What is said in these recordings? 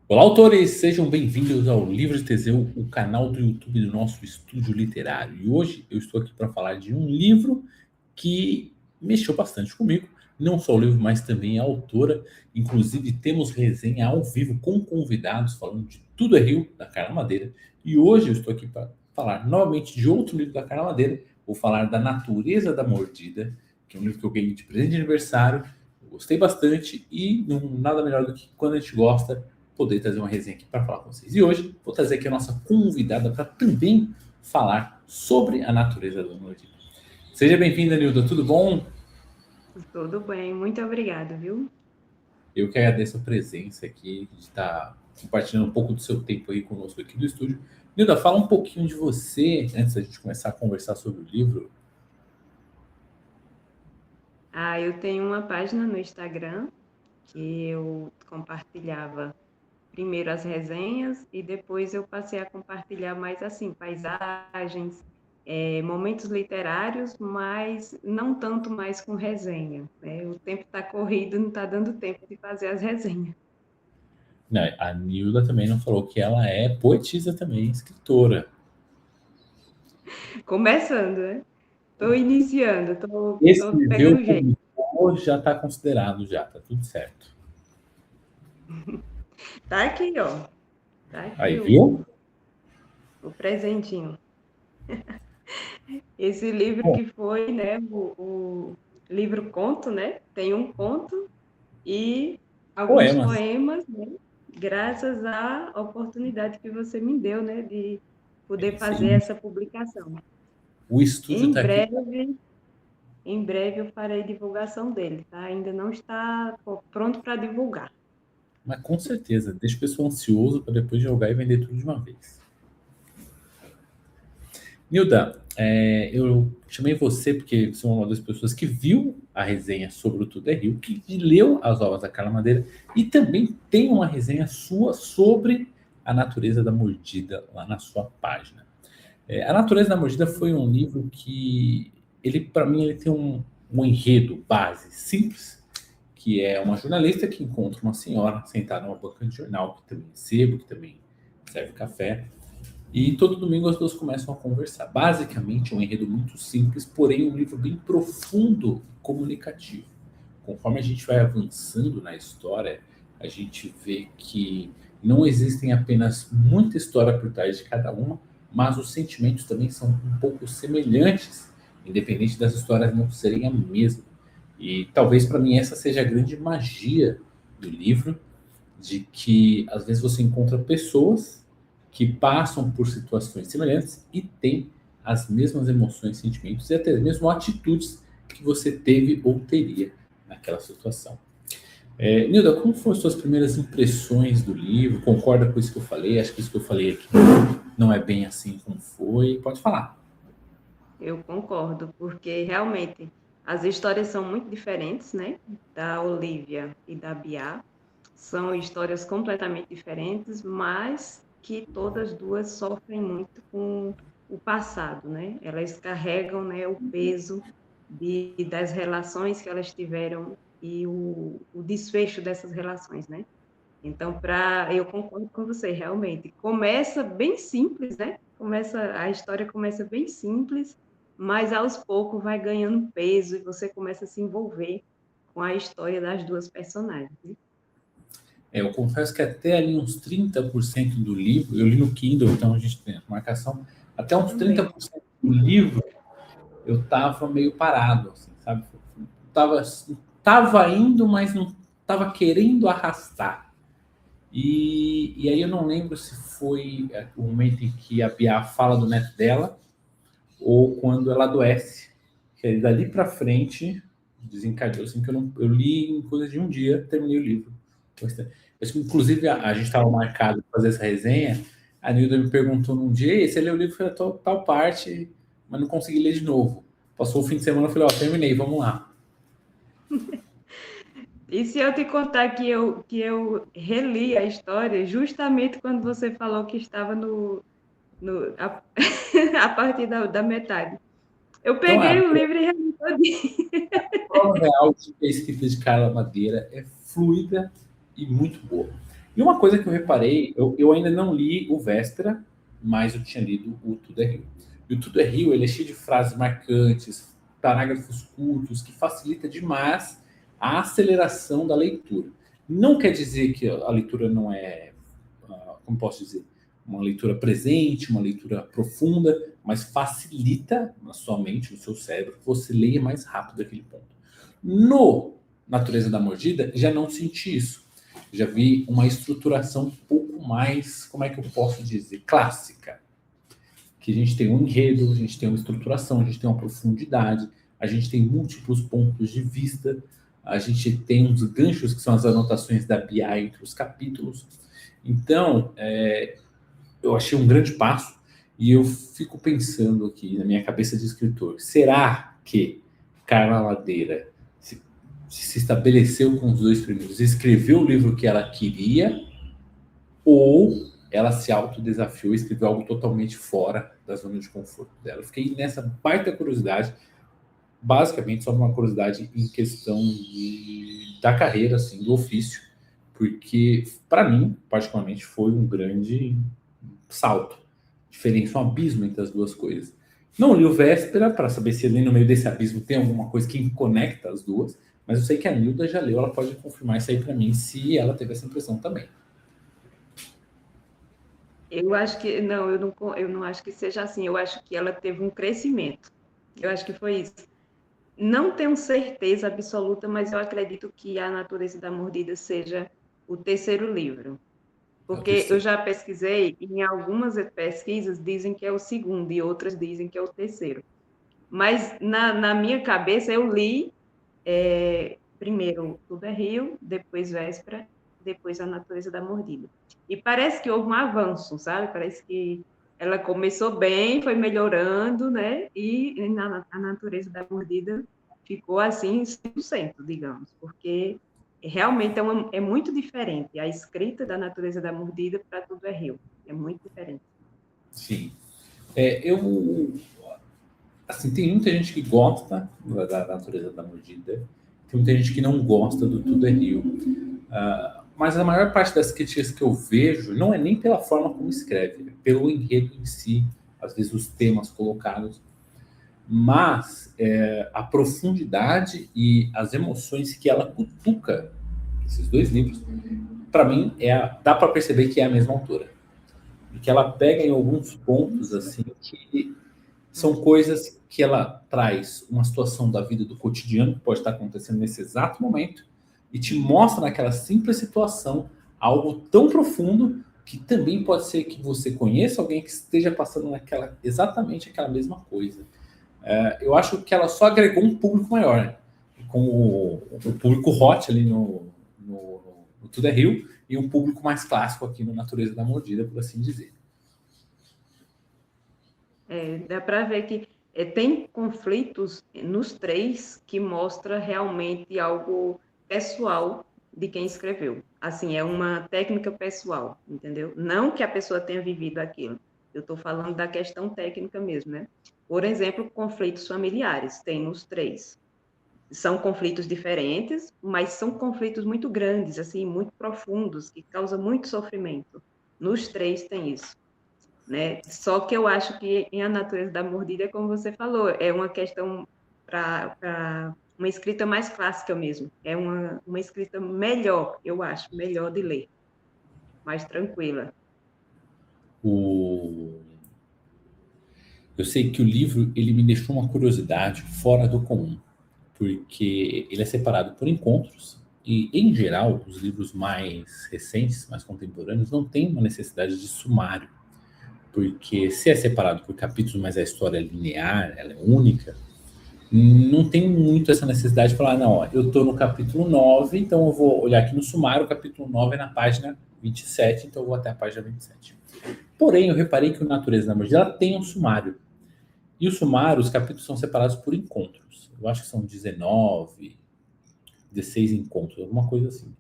Olá, autores! Sejam bem-vindos ao Livro de Teseu, o canal do YouTube do nosso estúdio literário. E hoje eu estou aqui para falar de um livro que mexeu bastante comigo. Não só o livro, mas também a autora. Inclusive, temos resenha ao vivo com convidados falando de Tudo é Rio, da Carla Madeira. E hoje eu estou aqui para falar novamente de outro livro da Carla Madeira. Vou falar da Natureza da Mordida, que é um livro que eu ganhei de presente de aniversário. Eu gostei bastante e nada melhor do que quando a gente gosta poder trazer uma resenha aqui para falar com vocês. E hoje vou trazer aqui a nossa convidada para também falar sobre a natureza do Nordeste. Seja bem-vinda, Nilda, tudo bom? Tudo bem, muito obrigada, viu? Eu que agradeço a presença aqui, de estar compartilhando um pouco do seu tempo aí conosco aqui do estúdio. Nilda, fala um pouquinho de você antes da gente começar a conversar sobre o livro. Eu tenho uma página no Instagram que eu compartilhava primeiro as resenhas e depois eu passei a compartilhar mais assim, paisagens, momentos literários, mas não tanto mais com resenha, né? O tempo está corrido, não está dando tempo de fazer as resenhas. Não, a Nilda também não falou que ela é poetisa também, escritora. Começando, né? Estou iniciando, estou Escreveu, pegando jeito. publicou, já está considerado já, tá tudo certo. Tá aqui, ó. Tá Aí, aqui viu? o presentinho. Esse livro Bom, que foi, né, o livro conto, né? Tem um conto e alguns poemas. poemas, né? Graças à oportunidade que você me deu, né, de poder fazer Sim. essa publicação. O estúdio Em está aqui. breve, em breve eu farei divulgação dele, tá? Ainda não está pronto para divulgar. Mas com certeza, deixa o pessoal ansioso para depois jogar e vender tudo de uma vez. Nilda, eu chamei você porque você é uma das pessoas que viu a resenha sobre o Tudo é Rio, que leu as obras da Carla Madeira e também tem uma resenha sua sobre a natureza da mordida lá na sua página. A Natureza da Mordida foi um livro que, ele para mim, ele tem um enredo base simples, que é uma jornalista que encontra uma senhora sentada numa banca de jornal, que também é sebo, que também serve café, e todo domingo as duas começam a conversar. Basicamente, é um enredo muito simples, porém um livro bem profundo e comunicativo. Conforme a gente vai avançando na história, a gente vê que não existem apenas muita história por trás de cada uma, mas os sentimentos também são um pouco semelhantes, independente das histórias não serem a mesma. E talvez para mim essa seja a grande magia do livro, de que às vezes você encontra pessoas que passam por situações semelhantes e têm as mesmas emoções, sentimentos e até mesmo atitudes que você teve ou teria naquela situação. Nilda, como foram as suas primeiras impressões do livro? Concorda com isso que eu falei? Acho que isso que eu falei aqui não é bem assim como foi. Pode falar. Eu concordo, porque realmente as histórias são muito diferentes, né? Da Olivia e da Bia. São histórias completamente diferentes, mas que todas duas sofrem muito com o passado, né? Elas carregam, né, o peso das relações que elas tiveram e o desfecho dessas relações, né? Então, eu concordo com você, realmente. Começa bem simples, né? A história começa bem simples, mas aos poucos vai ganhando peso e você começa a se envolver com a história das duas personagens, né? Eu confesso que até ali uns 30% do livro, eu li no Kindle, então a gente tem a marcação, até uns Também. 30% do livro eu tava meio parado, assim, sabe? Tava, tava indo, mas não tava querendo arrastar. E aí eu não lembro se foi o momento em que a Bia fala do neto dela ou quando ela adoece. Que aí dali pra frente desencadeou, assim, que eu li em coisa de um dia, terminei o livro. Acho que, inclusive, a gente estava marcado para fazer essa resenha, a Nilda me perguntou num dia: "Ei, você leu o livro?" Foi a tal parte, mas não consegui ler de novo. Passou o fim de semana, eu falei: "Ó, terminei, vamos lá." E se eu te contar que eu reli a história justamente quando você falou que estava a, a partir da metade. Eu Então, peguei o livro e reli todinho. prova real de que a escrita de Carla Madeira é fluida e muito boa. E uma coisa que eu reparei, eu ainda não li o Véspera, mas eu tinha lido o Tudo é Rio. E o Tudo é Rio, ele é cheio de frases marcantes, parágrafos curtos, que facilita demais a aceleração da leitura. Não quer dizer que a leitura não é, como posso dizer, uma leitura presente, uma leitura profunda, mas facilita na sua mente, no seu cérebro, que você leia mais rápido aquele ponto. No Natureza da Mordida, já não senti isso. Já vi uma estruturação um pouco mais, como é que eu posso dizer, clássica. Que a gente tem um enredo, a gente tem uma estruturação, a gente tem uma profundidade, a gente tem múltiplos pontos de vista, a gente tem uns ganchos que são as anotações da Bia entre os capítulos. Então, eu achei um grande passo e eu fico pensando aqui na minha cabeça de escritor, será que Carla Ladeira se estabeleceu com os dois primeiros, escreveu o livro que ela queria, ou ela se autodesafiou e escreveu algo totalmente fora da zona de conforto dela? Eu fiquei nessa baita curiosidade, basicamente só uma curiosidade em questão da carreira, assim, do ofício, porque para mim, particularmente, foi um grande salto, diferença, um abismo entre as duas coisas. Não li o Véspera para saber se ali no meio desse abismo tem alguma coisa que conecta as duas, mas eu sei que a Nilda já leu, ela pode confirmar isso aí para mim, se ela teve essa impressão também. Eu acho que não, eu não acho que seja assim. Eu acho que ela teve um crescimento. Eu acho que foi isso. Não tenho certeza absoluta, mas eu acredito que A Natureza da Mordida seja o terceiro livro. É o Porque eu terceiro. já pesquisei, e em algumas pesquisas dizem que é o segundo, e outras dizem que é o terceiro. Mas na minha cabeça eu li primeiro Tudo é Rio, depois Véspera, depois A Natureza da Mordida. E parece que houve um avanço, sabe? Parece que ela começou bem, foi melhorando, né? E A Natureza da Mordida ficou assim 100%, digamos, porque realmente é muito diferente a escrita da Natureza da Mordida para Tudo é Rio. É muito diferente. Sim. Eu assim, tem muita gente que gosta da Natureza da Mordida, tem muita gente que não gosta do Tudo é Rio. Mas a maior parte das críticas que eu vejo não é nem pela forma como escreve, é pelo enredo em si, às vezes os temas colocados, mas a profundidade e as emoções que ela cutuca esses dois livros, para mim, dá para perceber que é a mesma autora. E que ela pega em alguns pontos assim que são coisas que ela traz uma situação da vida do cotidiano que pode estar acontecendo nesse exato momento e te mostra naquela simples situação algo tão profundo que também pode ser que você conheça alguém que esteja passando exatamente aquela mesma coisa. Eu acho que ela só agregou um público maior, né? Com o público hot ali no Tudo é Rio e um público mais clássico aqui no Natureza da Mordida, por assim dizer. Dá para ver que tem conflitos nos três que mostra realmente algo pessoal de quem escreveu. Assim, é uma técnica pessoal, entendeu? Não que a pessoa tenha vivido aquilo. Eu estou falando da questão técnica mesmo, né? Por exemplo, conflitos familiares, tem nos três. São conflitos diferentes, mas são conflitos muito grandes, assim, muito profundos, que causam muito sofrimento. Nos três tem isso, né? Só que eu acho que em A Natureza da Mordida, como você falou, é uma questão para uma escrita mais clássica mesmo. É uma escrita melhor, eu acho, melhor de ler, mais tranquila. O... Eu sei que o livro ele me deixou uma curiosidade fora do comum, porque ele é separado por encontros e, em geral, os livros mais recentes, mais contemporâneos, não têm uma necessidade de sumário, porque se é separado por capítulos, mas a história é linear, ela é única, não tem muito essa necessidade de falar, não, ó, eu estou no capítulo 9, então eu vou olhar aqui no sumário, o capítulo 9 é na página 27, então eu vou até a página 27. Porém, eu reparei que o Natureza da Magia ela tem um sumário. E o sumário, os capítulos são separados por encontros. Eu acho que são 19, 16 encontros, alguma coisa assim.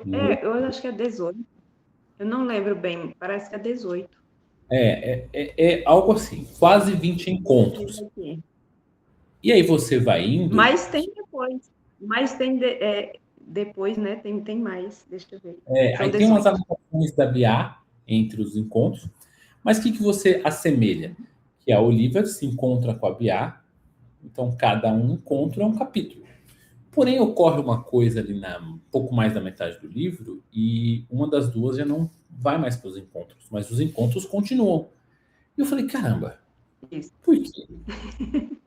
No, Eu acho que é 18. Eu não lembro bem, parece que é 18. é algo assim, quase 20 encontros. Aqui. E aí você vai indo. Mas tem depois. Mas tem. depois, né, tem mais, deixa eu ver. São Aí tem umas 18. anotações da Bia entre os encontros, mas o que você assemelha? Que a Olivia se encontra com a Bia, então cada um encontro é um capítulo. Porém, ocorre uma coisa ali um pouco mais da metade do livro e uma das duas já não vai mais para os encontros, mas os encontros continuam. E eu falei, caramba, Isso. por quê? O que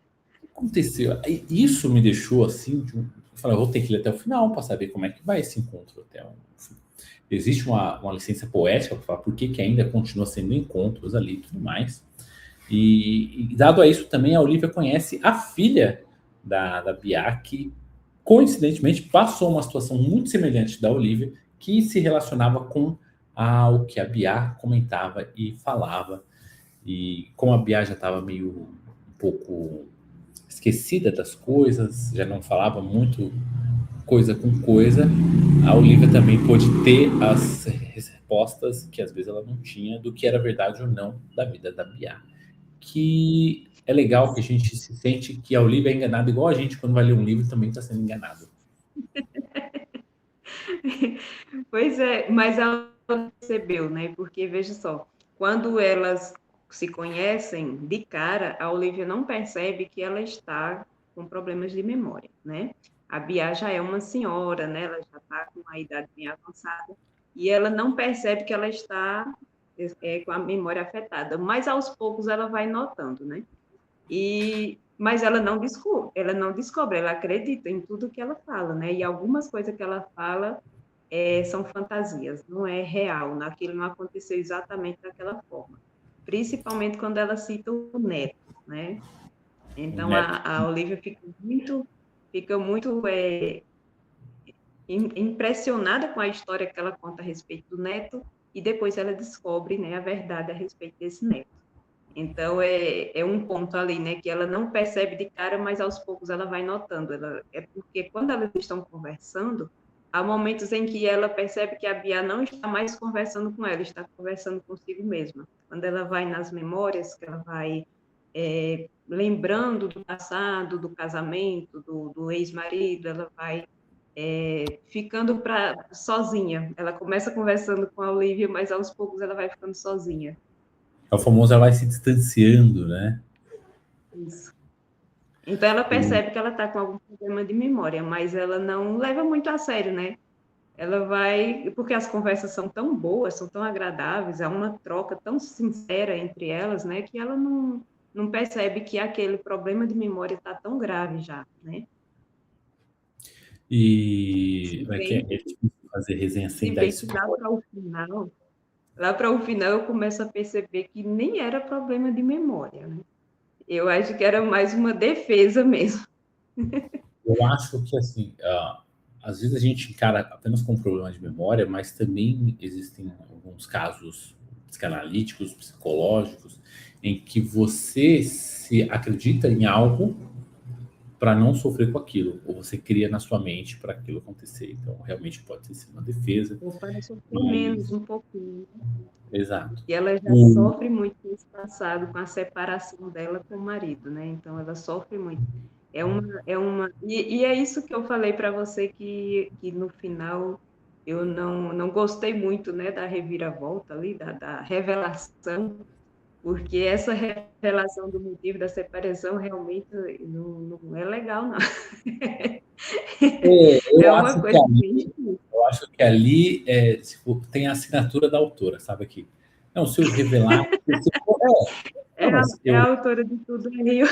aconteceu? Aí isso me deixou assim, eu falei, eu vou ter que ler até o final para saber como é que vai esse encontro até o fim. Existe uma licença poética para falar por que ainda continua sendo encontros ali e tudo mais. E dado a isso também, a Olivia conhece a filha da Bia, que coincidentemente passou uma situação muito semelhante da Olivia, que se relacionava com o que a Bia comentava e falava. E como a Bia já estava meio um pouco esquecida das coisas, já não falava muito coisa com coisa, a Olivia também pôde ter as respostas que às vezes ela não tinha do que era verdade ou não da vida da Bia. Que é legal que a gente se sente que a Olivia é enganada igual a gente quando vai ler um livro também está sendo enganado. Pois é, mas ela percebeu, né? Porque veja só, quando elas se conhecem de cara, a Olivia não percebe que ela está com problemas de memória, né? A Bia já é uma senhora, né? Ela já está com uma idade bem avançada e ela não percebe que ela está com a memória afetada, mas aos poucos ela vai notando, né? Mas ela não descobre, ela acredita em tudo que ela fala, né? E algumas coisas que ela fala são fantasias, não é real, aquilo não aconteceu exatamente daquela forma. Principalmente quando ela cita o neto, né? Então Neto. a Olivia fica muito impressionada com a história que ela conta a respeito do neto e depois ela descobre, né, a verdade a respeito desse neto. Então, é um ponto ali, né, que ela não percebe de cara, mas aos poucos ela vai notando. É porque quando elas estão conversando, há momentos em que ela percebe que a Bia não está mais conversando com ela, está conversando consigo mesma. Quando ela vai nas memórias, que ela vai lembrando do passado, do casamento, do ex-marido, ela vai ficando sozinha. Ela começa conversando com a Olivia, mas aos poucos ela vai ficando sozinha. É o famoso ela vai se distanciando, né? Isso. Então ela percebe que ela está com algum problema de memória, mas ela não leva muito a sério, né? Ela vai, porque as conversas são tão boas, são tão agradáveis, há uma troca tão sincera entre elas, né? Que ela não percebe que aquele problema de memória está tão grave já, né? E Se é que bem, é difícil fazer resenha se sem dar bem que spoiler. lá para o final eu começo a perceber que nem era problema de memória, né? Eu acho que era mais uma defesa mesmo. Eu acho que, assim, às vezes a gente encara apenas com problema de memória, mas também existem alguns casos psicanalíticos, psicológicos, em que você se acredita em algo para não sofrer com aquilo, ou você cria na sua mente para aquilo acontecer. Então, realmente pode ser uma defesa, Ou para sofrer menos mas. um pouquinho. Exato. E ela já O, sofre muito nesse passado com a separação dela com o marido, né? Então ela sofre muito. E é isso que eu falei para você que no final eu não gostei muito, né, da reviravolta ali, da revelação, porque essa revelação do motivo da separação realmente não é legal, não. É eu uma acho que coisa ali, bem difícil. eu acho que ali tipo, tem a assinatura da autora, sabe aqui? Não, se eu revelar. Se for, não, mas É a autora de tudo aí. é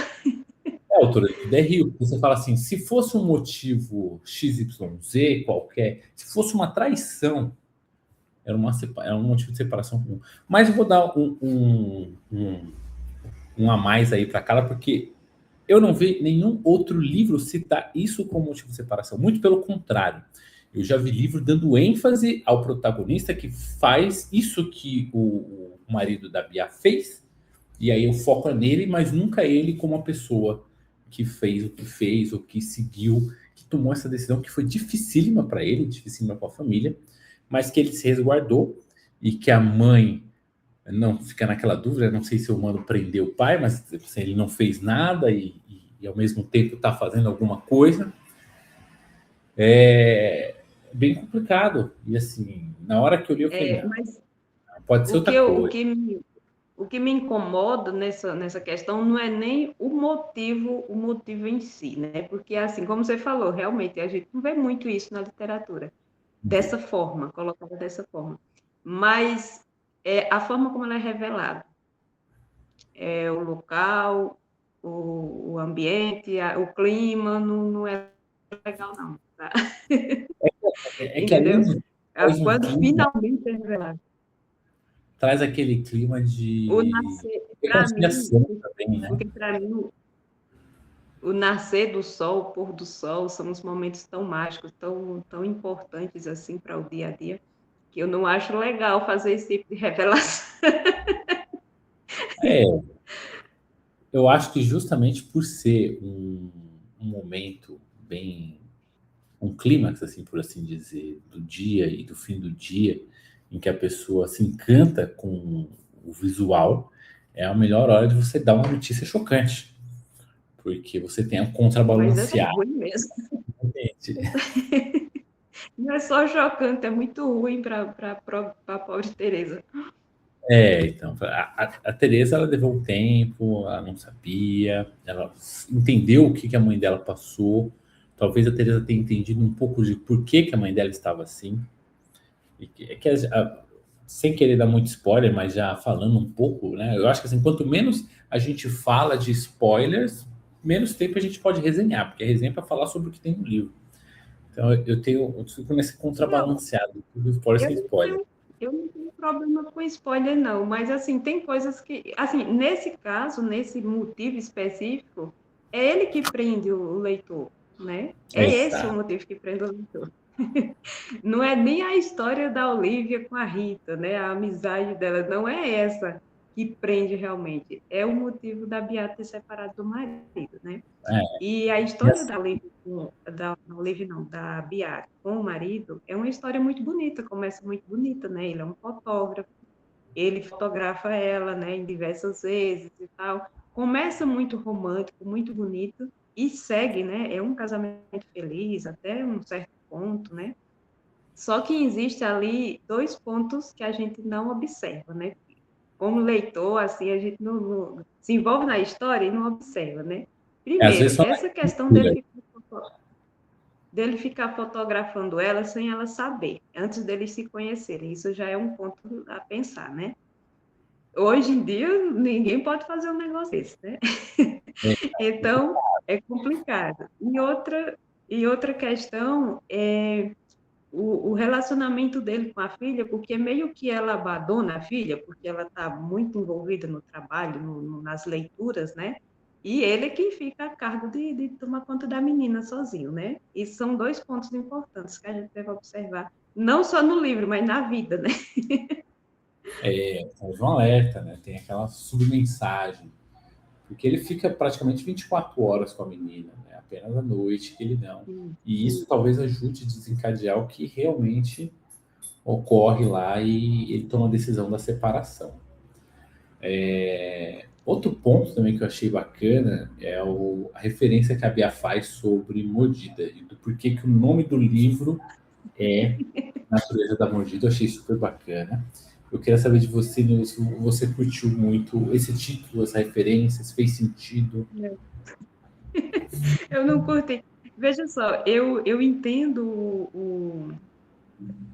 a autora de tudo é Rio. Você fala assim: se fosse um motivo XYZ qualquer, se fosse uma traição, era um motivo de separação comum. Mas eu vou dar um a mais aí para cara, porque eu não vi nenhum outro livro citar isso como motivo de separação. Muito pelo contrário. Eu já vi livro dando ênfase ao protagonista que faz isso que o marido da Bia fez, e aí eu foco nele, mas nunca ele como uma pessoa que fez o que fez, ou que seguiu, que tomou essa decisão que foi dificílima para ele, dificílima para a família, mas que ele se resguardou e que a mãe não fica naquela dúvida, não sei se o mano prendeu o pai, mas assim, ele não fez nada e ao mesmo tempo está fazendo alguma coisa. bem complicado. E assim, na hora que eu li, eu falei, não, Mas pode ser o que, outra eu, o coisa. que me, o que me incomoda nessa questão não é nem o motivo em si, né? Porque, assim, como você falou, realmente a gente não vê muito isso na literatura, dessa forma, colocada dessa forma. Mas a forma como ela é revelada, o local, o ambiente, o clima, não é legal, não, tá? É que além Entendeu? de traz um Quando clima, finalmente é revelado. traz aquele clima O de nascer, para mim, reconciliação também, né? porque para mim o nascer do sol, o pôr do sol, são uns momentos tão mágicos, tão importantes assim para o dia a dia, que eu não acho legal fazer esse tipo de revelação. É, eu acho que justamente por ser um momento bem, um clímax, assim, por assim dizer, do dia e do fim do dia, em que a pessoa se encanta com o visual, é a melhor hora de você dar uma notícia chocante, porque você tem a Mas é contrabalancear. ruim mesmo. Não é só chocante, é muito ruim para a pobre Teresa. Então, a Teresa, ela levou um tempo, ela não sabia, ela entendeu o que que a mãe dela passou. Talvez a Teresa tenha entendido um pouco de por que que a mãe dela estava assim. Sem querer dar muito spoiler, mas já falando um pouco, né? Eu acho que assim, quanto menos a gente fala de spoilers, menos tempo a gente pode resenhar, porque a resenha é para falar sobre o que tem no livro. Então eu fico nesse Não, contrabalanceado, tudo spoiler eu sem não spoiler. tenho, eu não tenho problema com spoiler, não, mas assim, tem coisas que, assim, nesse caso, nesse motivo específico, é ele que prende o leitor, né? É esse o Exato. motivo que prende o leitor. Não é nem a história da Olivia com a Rita, né? A amizade dela não é essa que prende realmente. É o motivo da Beata ter separado do marido, né? É, E a e história assim, da Olivia não, da Beata com o marido é uma história muito bonita, começa muito bonita, né? Ele é um fotógrafo, ele fotografa ela, né, em diversas vezes e tal. Começa muito romântico, muito bonito e segue, né? É um casamento feliz até um certo ponto, né? Só que existe ali dois pontos que a gente não observa, né? Como leitor, assim, a gente não se envolve na história e não observa, né? às Primeiro, vezes só na essa questão leitura. dele ficar fotografando ela sem ela saber, antes deles se conhecerem. Isso já é um ponto a pensar, né? Hoje em dia, ninguém pode fazer um negócio desse, né? Então, é complicado. E outra questão é o relacionamento dele com a filha, porque meio que ela abandona a filha, porque ela está muito envolvida no trabalho, nas leituras, né? E ele é quem fica a cargo de tomar conta da menina sozinho, né? E são dois pontos importantes que a gente deve observar, não só no livro, mas na vida, né? Faz um alerta, né? Tem aquela submensagem. Porque ele fica praticamente 24 horas com a menina, né? Apenas à noite que ele não. E isso talvez ajude a desencadear o que realmente ocorre lá e ele toma a decisão da separação. Outro ponto também que eu achei bacana é a referência que a Bia faz sobre mordida e do porquê que o nome do livro é Natureza da Mordida. Eu achei super bacana. Eu queria saber de você, Nilson, se você curtiu muito esse título, essa referência, se fez sentido. Eu não curti. Veja só, eu entendo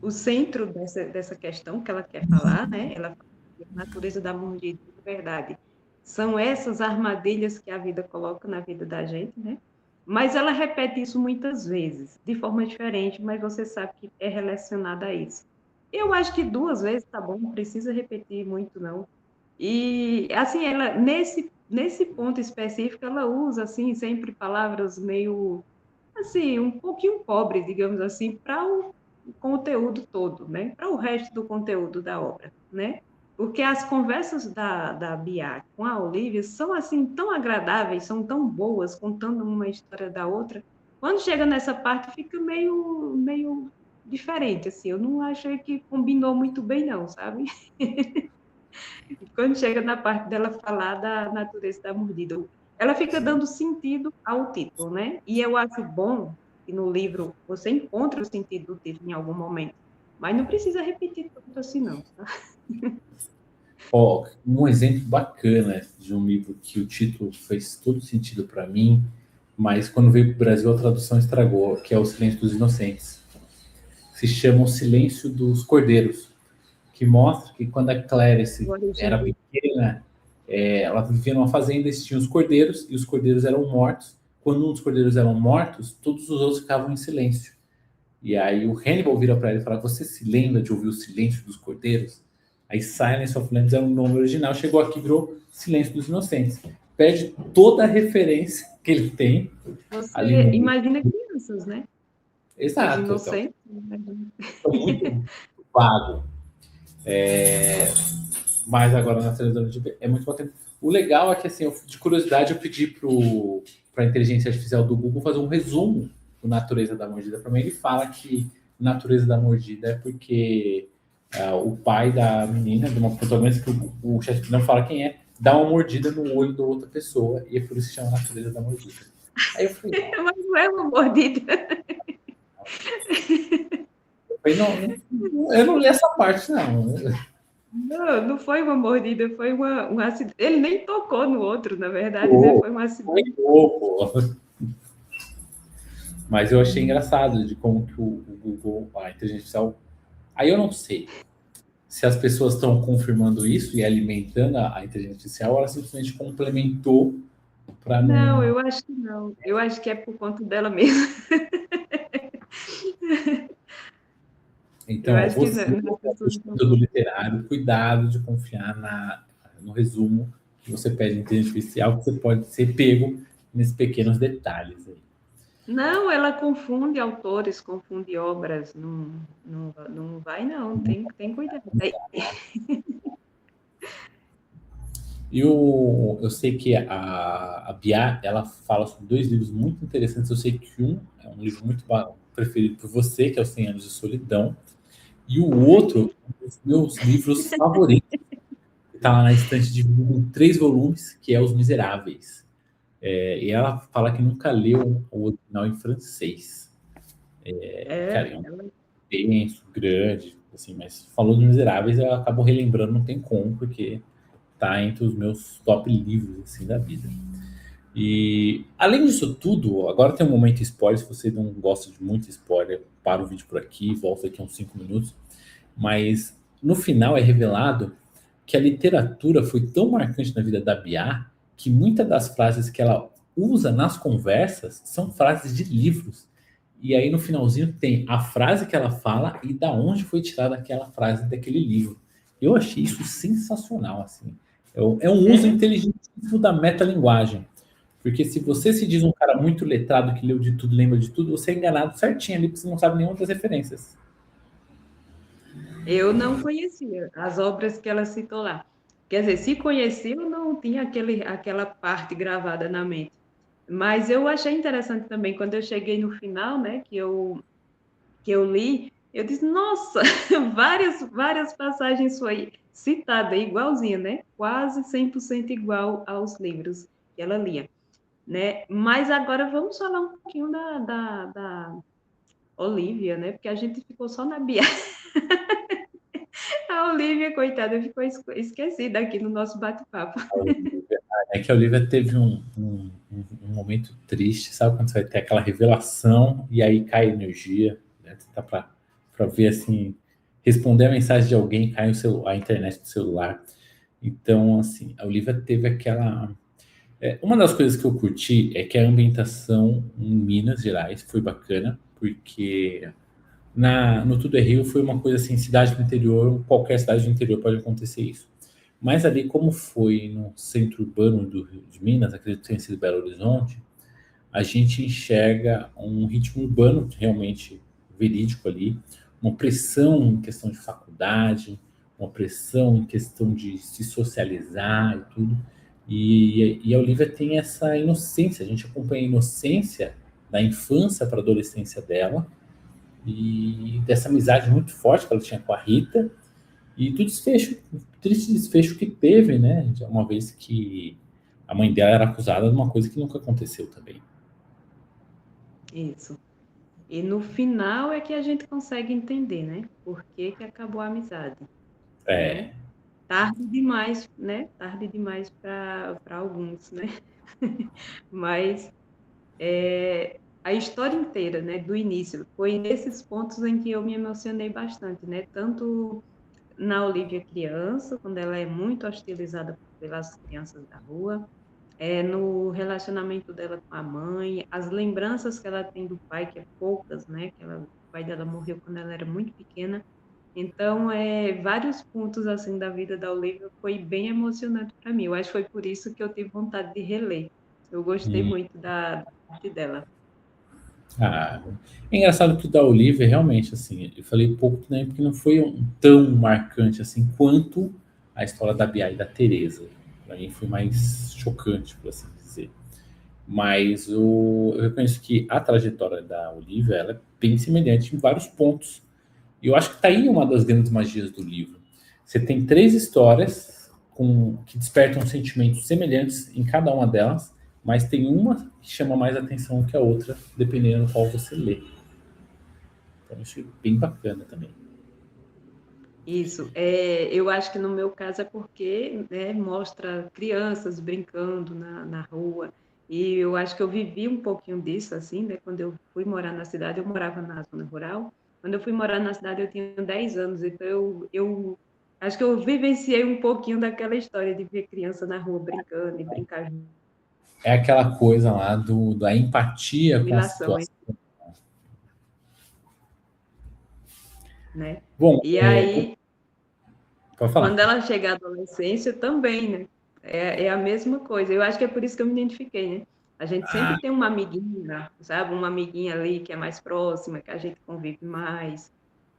o centro dessa questão que ela quer falar, né? Ela fala que a natureza da mordida, de verdade, são essas armadilhas que a vida coloca na vida da gente, né? Mas ela repete isso muitas vezes, de forma diferente, mas você sabe que é relacionada a isso. Eu acho que duas vezes tá bom, não precisa repetir muito, não. E, assim, ela, nesse ponto específico, ela usa, assim, sempre palavras meio assim, um pouquinho pobre, digamos assim, para o conteúdo todo, né? Para o resto do conteúdo da obra, né? Porque as conversas da Bia com a Olivia são assim tão agradáveis, são tão boas, contando uma história da outra. Quando chega nessa parte, fica meio diferente, assim. Eu não achei que combinou muito bem, não, sabe? Quando chega na parte dela falar da natureza da mordida, ela fica dando sentido ao título, né? E eu acho bom E no livro você encontra o sentido do título em algum momento. Mas não precisa repetir tudo assim, não. Tá? Ó, um exemplo bacana de um livro que o título fez todo sentido para mim, mas quando veio para o Brasil a tradução estragou, que é O Silêncio dos Inocentes. Se chama O Silêncio dos Cordeiros, que mostra que quando a Clarice era pequena, ela vivia numa fazenda e tinha os cordeiros, e os cordeiros eram mortos. Quando um dos cordeiros eram mortos, todos os outros ficavam em silêncio. E aí o Hannibal vira para ele e fala: Você se lembra de ouvir o silêncio dos cordeiros? Aí Silence of Lambs é o nome original, chegou aqui e virou Silêncio dos Inocentes. Perde toda a referência que ele tem ali Você no. imagina crianças, né? Os Exato, então, inocentes. muito vago. Mas agora na televisão é muito bacana. O legal é que, assim, de curiosidade, eu pedi para a inteligência artificial do Google fazer um resumo do Natureza da Mordida para mim. Ele fala que Natureza da Mordida é porque o pai da menina, de uma protagonista, que o chefe não fala quem é, dá uma mordida no olho da outra pessoa, e é por isso que chama Natureza da Mordida. Aí eu falei, Mas não é uma mordida. Eu não li essa parte, não. Não, não foi uma mordida, foi um acidente. Ele nem tocou no outro, na verdade, né? Foi um acidente. Mas eu achei engraçado de como que o Google, a inteligência artificial. Aí eu não sei se as pessoas estão confirmando isso e alimentando a inteligência artificial, ou ela simplesmente complementou para Não, não. eu acho que não. Eu acho que é por conta dela mesma. Eu Então, acho que você, não, as pessoas não. do literário, cuidado de confiar no resumo que você pede de inteligência artificial, que você pode ser pego nesses pequenos detalhes aí. Não, ela confunde autores, confunde obras. Não, não vai, não. Tem cuidado. Eu sei que a Bia, ela fala sobre dois livros muito interessantes. Eu sei que um é um livro muito preferido por você, que é Os 100 Anos de Solidão, e o outro, um dos meus livros favoritos, que está lá na estante dividido em 3 volumes, que é Os Miseráveis. E ela fala que nunca leu o original em francês. Cara, é um Ela denso, grande, assim, mas falou dos Miseráveis, eu acabo relembrando, não tem como, porque tá entre os meus top livros, assim, da vida. E, além disso tudo, agora tem um momento spoiler, se você não gosta de muito spoiler, para o vídeo por aqui, volta aqui uns 5 minutos, mas no final é revelado que a literatura foi tão marcante na vida da Bia que muitas das frases que ela usa nas conversas são frases de livros. E aí no finalzinho tem a frase que ela fala e da onde foi tirada aquela frase daquele livro. Eu achei isso sensacional, assim. É um uso inteligente da metalinguagem. Porque se você se diz um cara muito letrado que leu de tudo, lembra de tudo, você é enganado certinho ali, porque você não sabe nenhuma das referências. Eu não conhecia as obras que ela citou lá. Quer dizer, se conhecia, eu não tinha aquela parte gravada na mente. Mas eu achei interessante também, quando eu cheguei no final, né, que eu li, eu disse, nossa, várias passagens foi citada, igualzinha, né? Quase 100% igual aos livros que ela lia, né? Mas agora vamos falar um pouquinho da Olivia, né? Porque a gente ficou só na Bia. A Olivia, coitada, ficou esquecida aqui no nosso bate-papo. É que a Olivia teve um momento triste, sabe? Quando você vai ter aquela revelação e aí cai energia, né? Você tá pra ver assim, responder a mensagem de alguém, cai a internet do celular. Então, assim, a Olivia teve aquela. Uma das coisas que eu curti é que a ambientação em Minas Gerais foi bacana, porque no Tudo é Rio foi uma coisa assim, cidade do interior, qualquer cidade do interior pode acontecer isso. Mas ali, como foi no centro urbano do Rio de Minas, acredito que tenha sido Belo Horizonte, a gente enxerga um ritmo urbano realmente verídico ali, uma pressão em questão de faculdade, uma pressão em questão de se socializar e tudo. E a Olivia tem essa inocência, a gente acompanha a inocência da infância para a adolescência dela, e dessa amizade muito forte que ela tinha com a Rita, e do desfecho, triste desfecho que teve, né? Uma vez que a mãe dela era acusada de uma coisa que nunca aconteceu também. Isso. E no final é que a gente consegue entender, né? Por que que acabou a amizade, né? É, Tarde demais, né? Tarde demais para alguns, né? Mas a história inteira, né, do início, foi nesses pontos em que eu me emocionei bastante, né? Tanto na Olivia criança, quando ela é muito hostilizada pelas crianças da rua, no relacionamento dela com a mãe, as lembranças que ela tem do pai, que é poucas, né? O pai dela morreu quando ela era muito pequena. Então, vários pontos assim da vida da Olivia foi bem emocionante para mim. Eu acho que foi por isso que eu tive vontade de reler. Eu gostei hum, muito da parte dela. ah, é engraçado que o da Olivia, realmente, assim, eu falei pouco também, porque não foi tão marcante assim quanto a história da Bia e da Teresa. Para mim foi mais chocante, por assim dizer. Mas eu reconheço que a trajetória da Olivia ela é bem semelhante em vários pontos. E eu acho que está aí uma das grandes magias do livro. Você tem três histórias que despertam sentimentos semelhantes em cada uma delas, mas tem uma que chama mais atenção que a outra, dependendo do qual você lê. Então isso é bem bacana também. Isso. Eu acho que no meu caso é porque, né, mostra crianças brincando na rua. E eu acho que eu vivi um pouquinho disso, assim, né? Quando eu fui morar na cidade, eu morava na zona rural. Quando eu fui morar na cidade, eu tinha 10 anos. Então, eu acho que eu vivenciei um pouquinho daquela história de ver criança na rua brincando e brincar junto, É aquela coisa lá da empatia com a assimilação, situação. né? Bom, E aí, pode quando falar. ela chega à adolescência, também, né? É a mesma coisa. Eu acho que é por isso que eu me identifiquei, né? A gente Ah, sempre tem uma amiguinha, sabe? Uma amiguinha ali que é mais próxima, que a gente convive mais,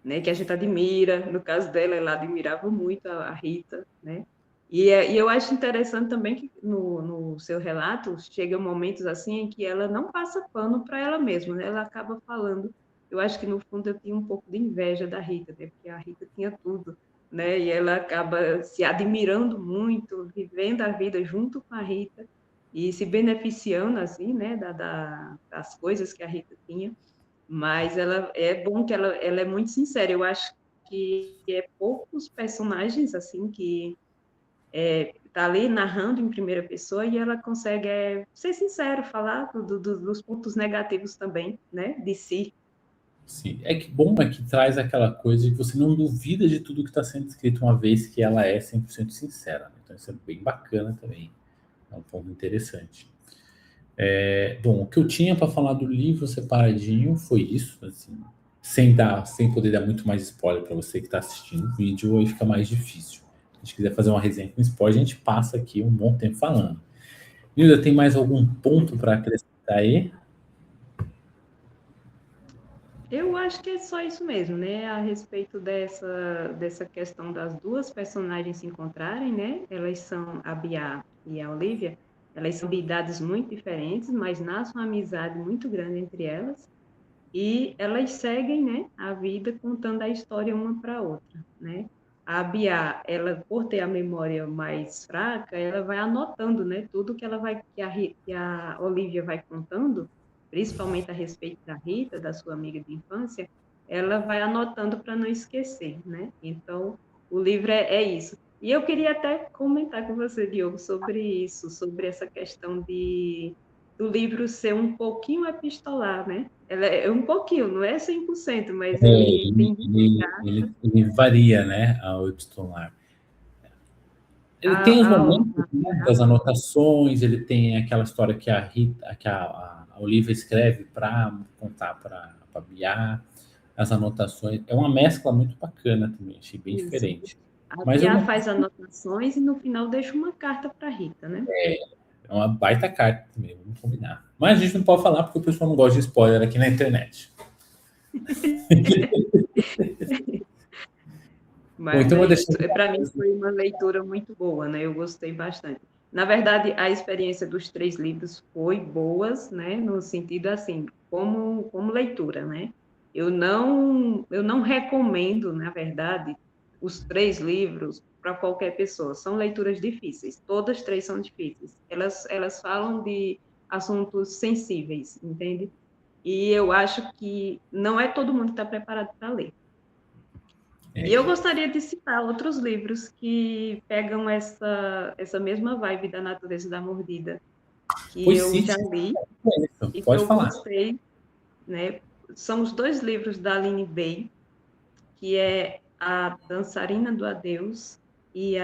né? Que a gente admira. No caso dela, ela admirava muito a Rita, né? E eu acho interessante também que no seu relato chegam momentos assim em que ela não passa pano para ela mesma, né? Ela acaba falando. Eu acho que no fundo eu tinha um pouco de inveja da Rita, né? Porque a Rita tinha tudo, né? E ela acaba se admirando muito, vivendo a vida junto com a Rita e se beneficiando assim, né? Das coisas que a Rita tinha. Mas ela é bom que ela é muito sincera. Eu acho que é poucos personagens assim que tá ali narrando em primeira pessoa e ela consegue ser sincero, falar dos pontos negativos também, né, de si. sim. É que bom é que traz aquela coisa de que você não duvida de tudo que está sendo escrito, uma vez que ela é 100% sincera, né? Então isso é bem bacana também. É um ponto interessante. Bom, o que eu tinha para falar do livro separadinho foi isso, assim, sem poder dar muito mais spoiler para você que está assistindo o vídeo, aí fica mais difícil. Se a gente quiser fazer uma resenha com spoiler, a gente passa aqui um bom tempo falando. Nilda, tem mais algum ponto para acrescentar aí? Eu acho que é só isso mesmo, né? A respeito dessa questão das duas personagens se encontrarem, né? Elas são a Bia e a Olivia, elas são de idades muito diferentes, mas nasce uma amizade muito grande entre elas. E elas seguem, né, a vida contando a história uma para a outra, né? A Bia, ela por ter a memória mais fraca, ela vai anotando, né, tudo que ela vai que a Olivia vai contando, principalmente a respeito da Rita, da sua amiga de infância, ela vai anotando para não esquecer, né? Então, o livro é isso. E eu queria até comentar com você, Diogo, sobre isso, sobre essa questão do livro ser um pouquinho epistolar, né? Ela é um pouquinho, não é 100%, mas ele tem Ele varia, né, ao epistolar. Ele tem os momentos, né, das anotações, ele tem aquela história que a Rita, a Olivia escreve para contar para a Bia, as anotações. É uma mescla muito bacana também, achei bem isso. diferente. A Mas eu Bia não. faz anotações e no final deixa uma carta para a Rita, né? É uma baita carta também, vamos combinar. Mas a gente não pode falar porque o pessoal não gosta de spoiler aqui na internet. Bom, Mas então eu é vou isso. deixar. Para mim foi uma leitura muito boa, né? Eu gostei bastante. Na verdade, a experiência dos três livros foi boas, né? No sentido assim, como leitura, né? Eu não recomendo, na verdade, os três livros para qualquer pessoa. São leituras difíceis. Todas três são difíceis. Elas falam de assuntos sensíveis, entende? E eu acho que não é todo mundo que está preparado para ler. É. E eu gostaria de citar outros livros que pegam essa mesma vibe da Natureza da Mordida, que Pois eu já cite, li e que pode eu falar. gostei, né? São os 2 livros da Aline Bay, que é A Dançarina do Adeus e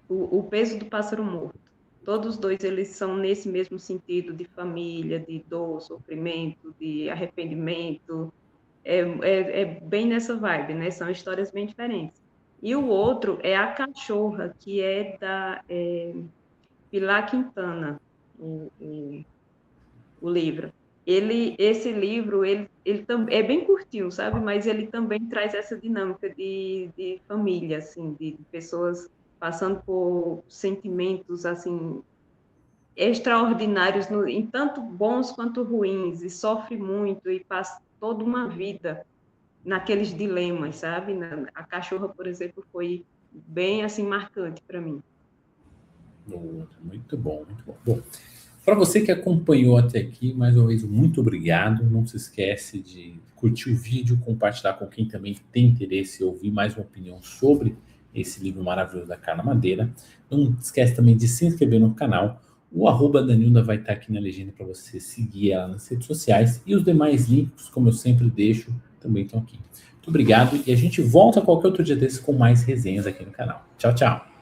o Peso do Pássaro Morto. Todos os 2 eles são nesse mesmo sentido de família, de dor, sofrimento, de arrependimento. É bem nessa vibe, né? São histórias bem diferentes. E o outro é A Cachorra, que é da Pilar Quintana, o livro. Esse livro, ele é bem curtinho, sabe? Mas ele também traz essa dinâmica de família, assim, de pessoas passando por sentimentos, assim, extraordinários, em tanto bons quanto ruins, e sofre muito, e passa toda uma vida naqueles dilemas, sabe? A Cachorra, por exemplo, foi bem, assim, marcante para mim. Muito bom, muito bom. Bom, para você que acompanhou até aqui, mais uma vez, muito obrigado. Não se esquece de curtir o vídeo, compartilhar com quem também tem interesse em ouvir mais uma opinião sobre esse livro maravilhoso da Carla Madeira. Não esquece também de se inscrever no canal. O @Danilda vai estar aqui na legenda para você seguir ela nas redes sociais. E os demais links, como eu sempre deixo, também estão aqui. Muito obrigado e a gente volta qualquer outro dia desse com mais resenhas aqui no canal. Tchau, tchau!